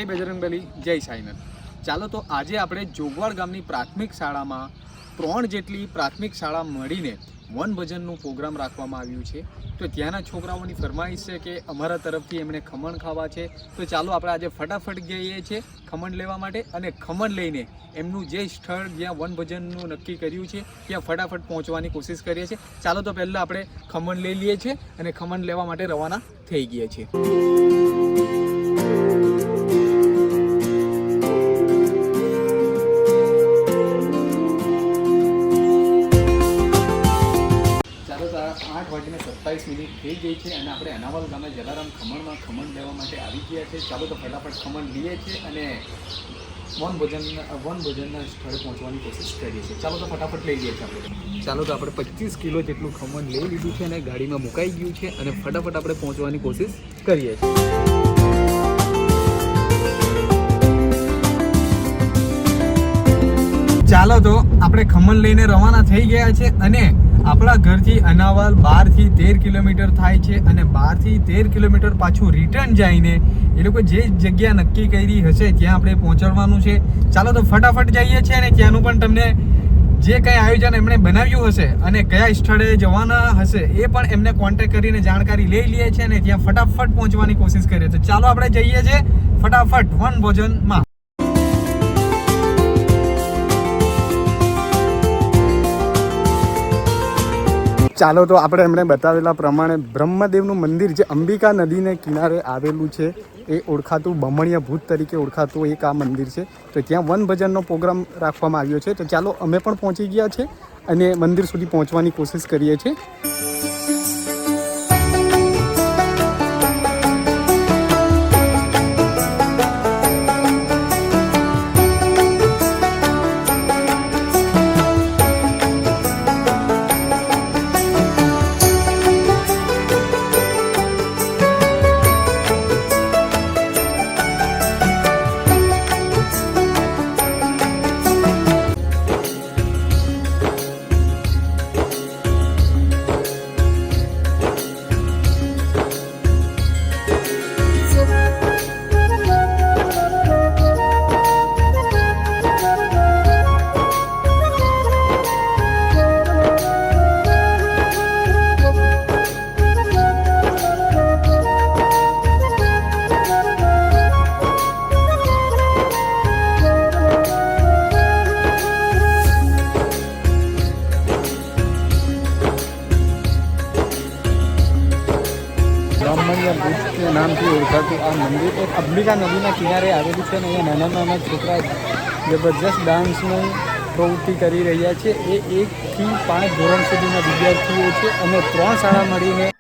જય બજરંગબલી, જય સાઈનાથ। ચાલો તો આજે આપણે જોગવાડ ગામની પ્રાથમિક શાળામાં 3 જેટલી પ્રાથમિક શાળા મળીને વનભોજનનું પ્રોગ્રામ રાખવામાં આવ્યું છે। તો ત્યાંના છોકરાઓની ફરમાઈશ છે કે અમારા તરફથી એમણે ખમણ ખાવા છે। તો ચાલો આપણે આજે ફટાફટ જઈએ છીએ ખમણ લેવા માટે અને ખમણ લઈને એમનું જે સ્થળ જ્યાં વનભોજનનું નક્કી કર્યું છે ત્યાં ફટાફટ પહોંચવાની કોશિશ કરીએ છીએ। ચાલો તો પહેલાં આપણે ખમણ લઈ લઈએ છીએ અને ખમણ લેવા માટે રવાના થઈ ગયા છીએ। વાગીને 27 થઈ ગઈ છે અને આપણે અનાવલ ગામે જલારામ ખમણમાં ખમણ લેવા માટે આવી ગયા છે। ચાલો તો ફટાફટ ખમણ લઈએ છીએ અને વનભોજનના સ્થળે પહોંચવાની કોશિશ કરીએ છીએ। ચાલો તો ફટાફટ લઈ લઈએ છીએ આપણે। ચાલો તો આપણે 25 કિલો જેટલું ખમણ લઈ લીધું છે અને ગાડીમાં મુકાઈ ગયું છે અને ફટાફટ આપણે પહોંચવાની કોશિશ કરીએ છીએ। ચાલો તો આપણે ખમણ લઈને રવાના થઈ ગયા છે અને આપણા ઘરથી અનાવલ 12 થી 13 કિલોમીટર થાય છે અને 12 થી 13 કિલોમીટર પાછું રિટર્ન જઈને એ લોકો જે જગ્યા નક્કી કરી હશે ત્યાં આપણે પહોંચવાનું છે। ચાલો તો ફટાફટ જઈએ છીએ અને ત્યાંનું પણ તમને જે કંઈ આયોજન એમણે બનાવ્યું હશે અને કયા સ્થળે જવાના હશે એ પણ એમને કોન્ટેક્ટ કરીને જાણકારી લઈ લઈએ છીએ અને ત્યાં ફટાફટ પહોંચવાની કોશિશ કરીએ। તો ચાલો આપણે જઈએ છીએ ફટાફટ વનભોજનમાં। ચાલો તો આપણે એમણે બતાવેલા પ્રમાણે બ્રહ્મદેવનું મંદિર જે અંબિકા નદીને કિનારે આવેલું છે એ ઓળખાતું બમણિયા ભૂત તરીકે ઓળખાતું એક આ મંદિર છે। તો ત્યાં વનભોજનનો પ્રોગ્રામ રાખવામાં આવ્યો છે। તો ચાલો અમે પણ પહોંચી ગયા છે અને મંદિર સુધી પહોંચવાની કોશિશ કરીએ છીએ। ભૂત નામથી ઓળખાતું આ મંદિર એક અંબિકા નદીના કિનારે આવેલું છે અને અહીંયા નાના નાના છોકરા જબરજસ્ત ડાન્સની પ્રવૃત્તિ કરી રહ્યા છે। એ 1 થી 5 ધોરણ સુધીના વિદ્યાર્થીઓ છે અને 3 શાળા મળીને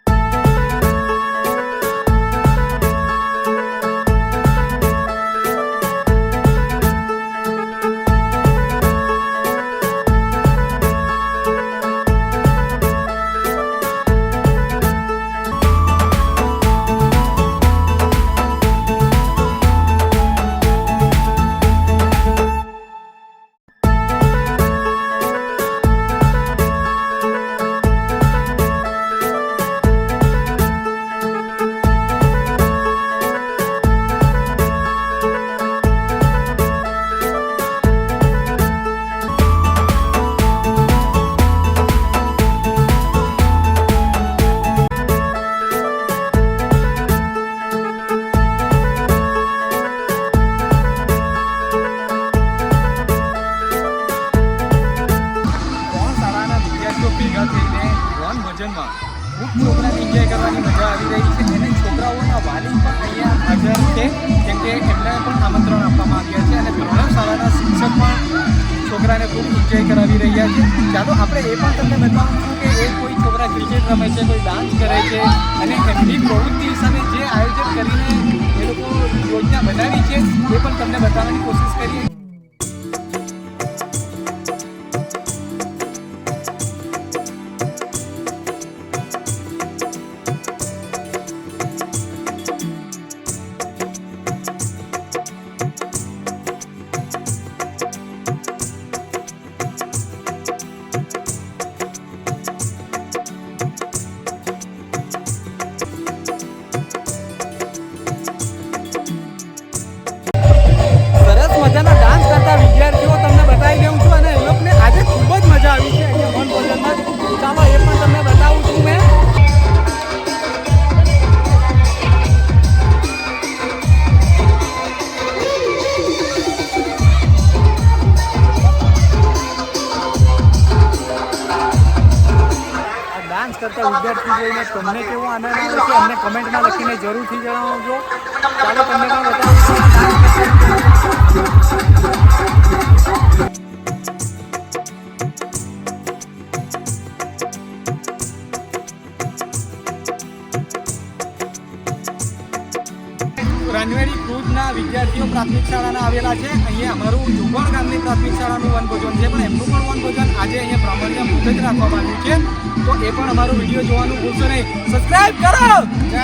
છોકરાને એન્જોય કરવાની મજા આવી રહી છે અને છોકરાઓના વાલી પણ અહીંયા હાજર છે કેમ કે એમને પણ આમંત્રણ આપવામાં આવ્યા છે અને ત્રણેય શાળાના શિક્ષક પણ છોકરાને ખૂબ એન્જોય કરાવી રહ્યા છે। ચાલો આપણે એ પણ તમને બતાવું છું કે એ કોઈ છોકરા ક્રિકેટ રમે છે, કોઈ ડાન્સ કરે છે અને એમની પ્રવૃત્તિ હિસાબે જે આયોજન કરીને એ લોકો યોજના બનાવી છે એ પણ તમને બતાવવાની કોશિશ કરીએ। આવે એ પણ તમને બતાવું છું મેં. ડાન્સ કરતા વિદ્યાર્થી જોઈને તમને કેવો આનંદ આવે છે અમને કમેન્ટમાં લખીને જરૂરથી જણાવજો. ચાલો તમને પણ બતાવું છું રનવેરી ક્રુઝના વિદ્યાર્થીઓ પ્રાથમિક શાળાના આવેલા છે. અહીંયા અમારું જોગણ ગામની પ્રાથમિક શાળાનું વનભોજન છે, પણ એમનું પણ વનભોજન આજે અહીંયા બ્રાહ્મણિયા મુજબ જ રાખવામાં આવ્યું છે. તો એ પણ અમારો વિડીયો જોવાનું ભૂલશો નહીં. સબસ્ક્રાઇબ કરો. જય